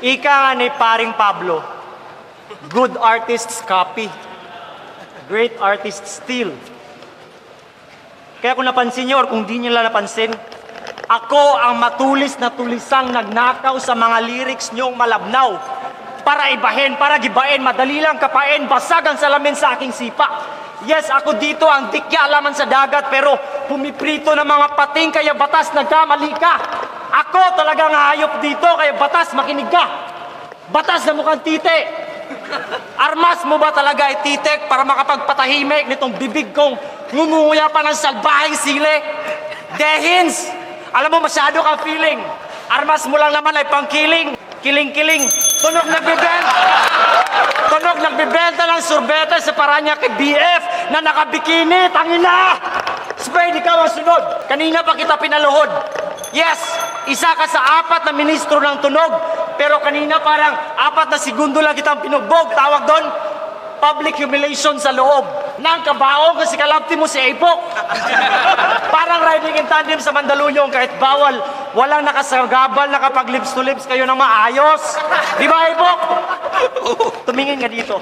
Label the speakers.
Speaker 1: Ika nga ni paring Pablo, good artists copy, great artists steal. Kaya kung napansin niyo or kung di niyo lang napansin, ako ang matulis na tulisang nagnakaw sa mga lyrics niyong malabnaw. Para ibahin, para gibain, madali lang kapain, basag ang salamin sa aking sipa. Yes, ako dito ang dikya laman sa dagat, pero pumiprito ng mga pating, kaya batas nagkamali ka. Ako talagang hayop dito, kaya batas makinig ka. Batas na mukhang tite. Armas mo ba talaga ay titik para makapagpatahimik nitong bibig kong ngumunguya pa ng salbahing sili? Dehins! Alam mo, masyado kang feeling. Armas mo lang naman ay pangkiling. Kiling-kiling. Tunog nagbibenta ng sorbete sa Paranaque BF na nakabikini. Tangina! Spade, ikaw ang sunod. Kanina pa kita pinaluhod. Yes, isa ka sa 4 na ministro ng tunog. Pero kanina parang 4 na segundo lang kitang pinugbog. Tawag doon, public humiliation sa loob. Nang kabaong kasi kalapti mo si Apok. Parang riding in tandem sa Mandaluyong kahit bawal. Walang nakasagabal, nakapag lips to lips kayo ng maayos. Di ba, Apok? Tumingin nga dito.